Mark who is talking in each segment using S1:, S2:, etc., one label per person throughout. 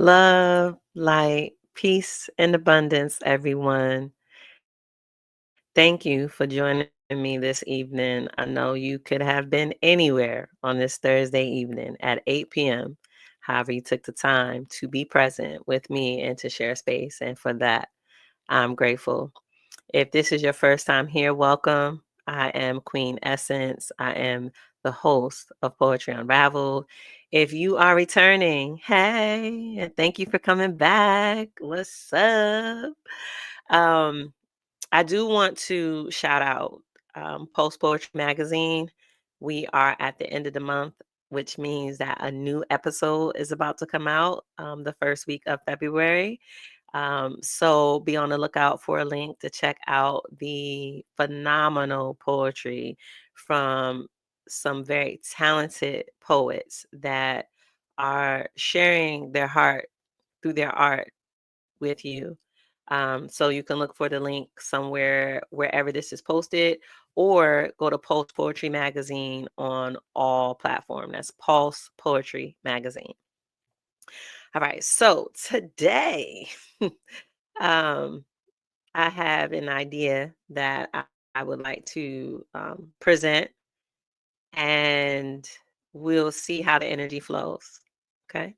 S1: Love, light, peace, and abundance, everyone. Thank you for joining me this evening. I know you could have been anywhere on this Thursday evening at 8 p.m. However, you took the time to be present with me and to share space. And for that, I'm grateful. If this is your first time here, welcome. I am Queen Essence. I am the host of Poetry Unraveled. If you are returning, hey, and thank you for coming back. What's up? Um, I do want to shout out Post Poetry Magazine. We are at the end of the month, which means that a new episode is about to come out the first week of February. So be on the lookout for a link to check out the phenomenal poetry from some very talented poets that are sharing their heart through their art with you. So you can look for the link somewhere, wherever this is posted, or go to Pulse Poetry Magazine on all platforms. That's Pulse Poetry Magazine. All right, so today, um, I have an idea that I would like to present, and we'll see how the energy flows. Okay.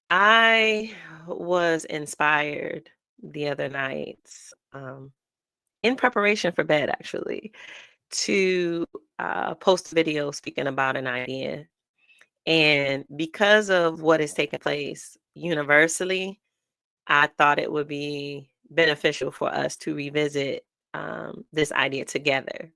S1: I was inspired the other night, um, in preparation for bed, actually, to post a video speaking about an idea. And because of what is taking place universally, I thought it would be beneficial for us to revisit this idea together.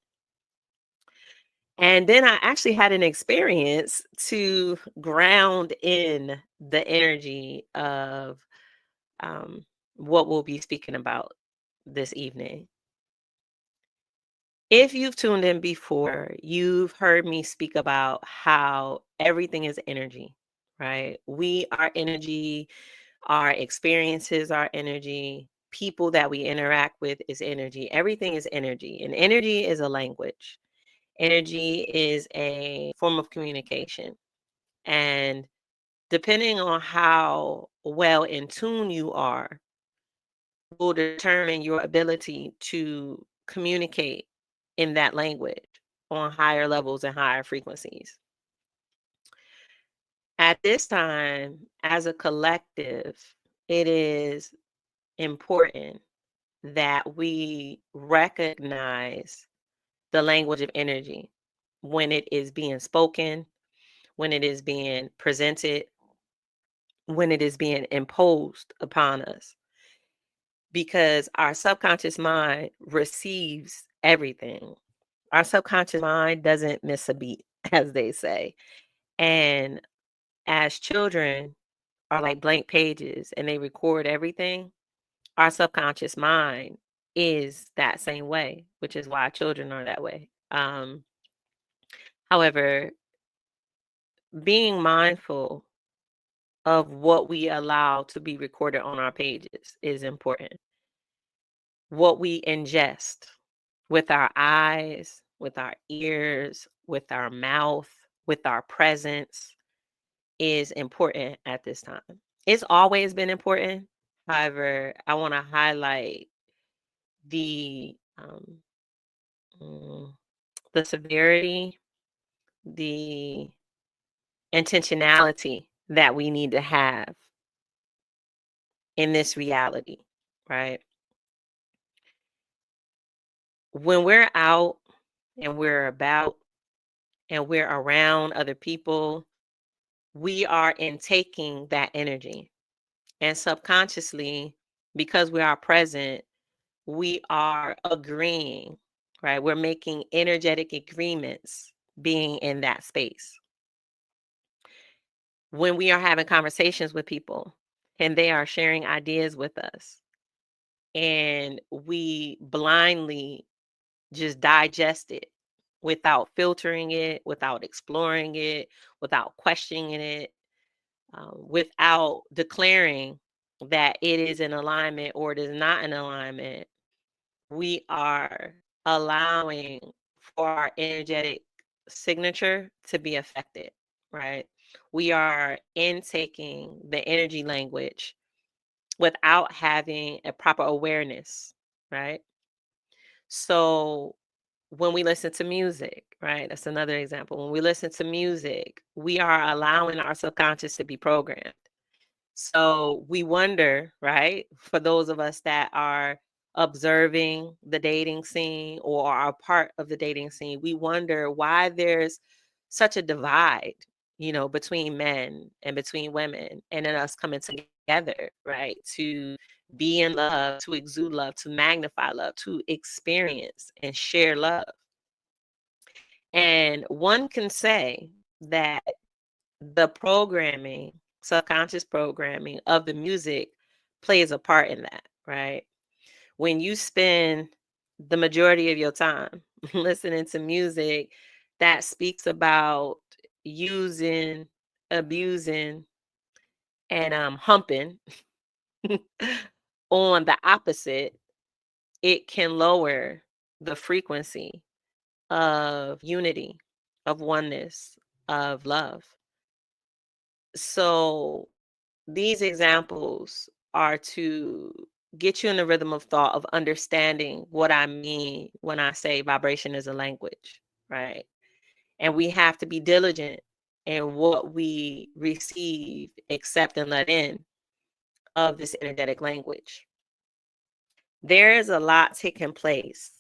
S1: And then I actually had an experience to ground in the energy of um, what we'll be speaking about this evening. If you've tuned in before, you've heard me speak about how everything is energy, right? We are energy, our experiences are energy, people that we interact with is energy. Everything is energy, and energy is a language. Energy is a form of communication. And depending on how well in tune you are, will determine your ability to communicate in that language on higher levels and higher frequencies. At this time, as a collective, it is important that we recognize the language of energy when it is being spoken, when it is being presented, when it is being imposed upon us, because our subconscious mind receives everything. Our subconscious mind doesn't miss a beat, as they say. And as children are like blank pages and they record everything, our subconscious mind is that same way, which is why children are that way. However, being mindful of what we allow to be recorded on our pages is important. What we ingest with our eyes, with our ears, with our mouth, with our presence is important at this time. It's always been important. However, I want to highlight the mm, the severity, the intentionality that we need to have in this reality, right? When we're out and we're about and we're around other people, we are intaking that energy. And subconsciously, because we are present, we are agreeing, right? We're making energetic agreements being in that space. When we are having conversations with people and they are sharing ideas with us, and we blindly just digest it without filtering it, without exploring it, without questioning it, without declaring that it is in alignment or it is not in alignment, we are allowing for our energetic signature to be affected, right? We are intaking the energy language without having a proper awareness, right? So when we listen to music, right? That's another example. When we listen to music, we are allowing our subconscious to be programmed. So we wonder, right? For those of us that are observing the dating scene or are part of the dating scene, we wonder why there's such a divide, between men and between women, and then us coming together, right? To be in love, to exude love, to magnify love, to experience and share love. And one can say that the programming, subconscious programming of the music plays a part in that, right? When you spend the majority of your time listening to music that speaks about using, abusing, and humping on the opposite, it can lower the frequency of unity, of oneness, of love. So these examples are to get you in the rhythm of thought of understanding what I mean when I say vibration is a language, right? And we have to be diligent in what we receive, accept, and let in of this energetic language. There is a lot taking place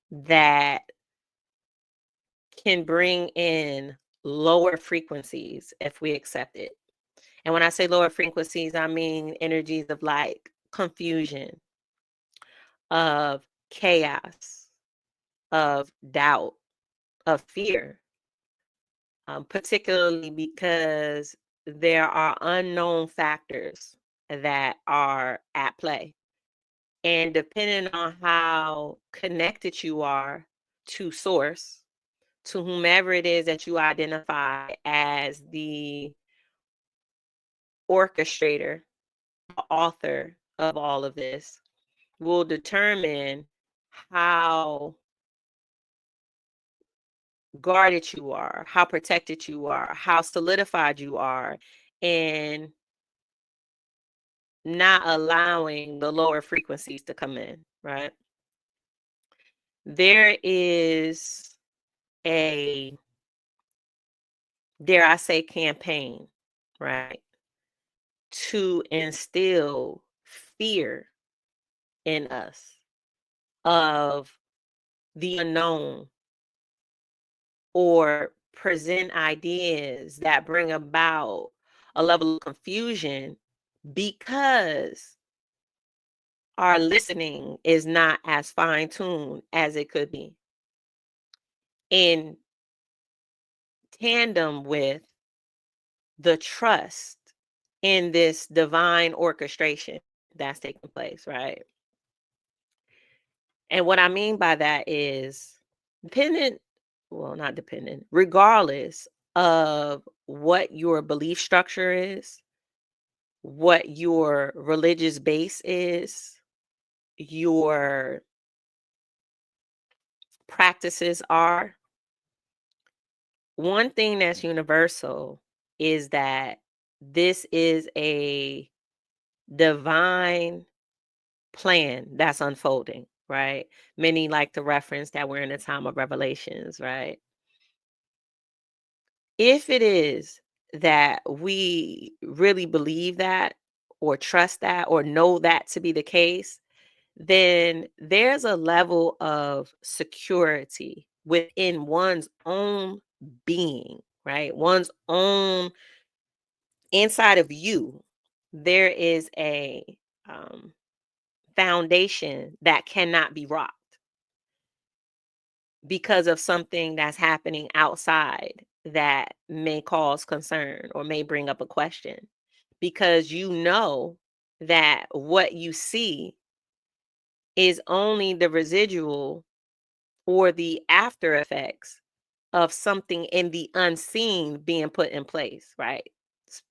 S1: that can bring in lower frequencies if we accept it. And when I say lower frequencies, I mean energies of like confusion, of chaos, of doubt, of fear, particularly because there are unknown factors that are at play. And depending on how connected you are to source, to whomever it is that you identify as the orchestrator, the author of all of this, will determine how guarded you are, how protected you are, how solidified you are, and not allowing the lower frequencies to come in, right? There is a, dare I say, campaign, right, to instill fear in us of the unknown or present ideas that bring about a level of confusion because our listening is not as fine tuned as it could be, in tandem with the trust in this divine orchestration that's taking place, right? And what I mean by that is dependent, well, not dependent, regardless of what your belief structure is, what your religious base is, your practices are, one thing that's universal is that this is a divine plan that's unfolding, right? Many like to reference that we're in a time of revelations, right? If it is that we really believe that or trust that or know that to be the case, then there's a level of security within one's own being, right? One's own, inside of you, there is a um, foundation that cannot be rocked because of something that's happening outside that may cause concern or may bring up a question. Because you know that what you see is only the residual or the after effects of something in the unseen being put in place, right?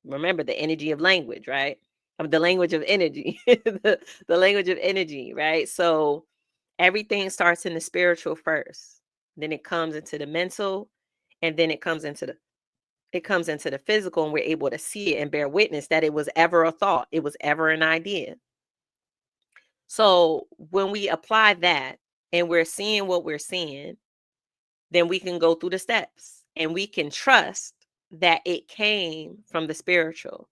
S1: Remember the energy of language, right? Of the language of energy, the language of energy, right? So everything starts in the spiritual first, then it comes into the mental, and then it comes into the it comes into the physical and we're able to see it and bear witness that it was ever a thought, it was ever an idea. So when we apply that and we're seeing what we're seeing, then we can go through the steps and we can trust that it came from the spiritual.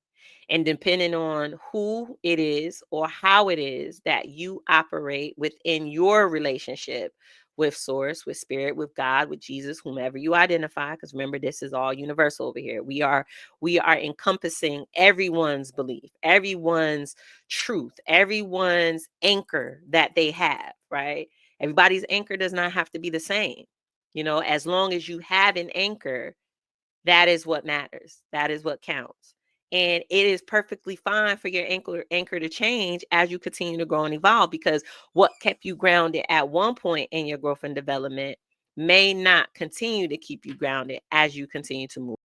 S1: And depending on who it is or how it is that you operate within your relationship with source, with spirit, with God, with Jesus, whomever you identify, because remember, this is all universal over here. We are encompassing everyone's belief, everyone's truth, everyone's anchor that they have, right? Everybody's anchor does not have to be the same. As long as you have an anchor, that is what matters. That is what counts. And it is perfectly fine for your anchor to change as you continue to grow and evolve, because what kept you grounded at one point in your growth and development may not continue to keep you grounded as you continue to move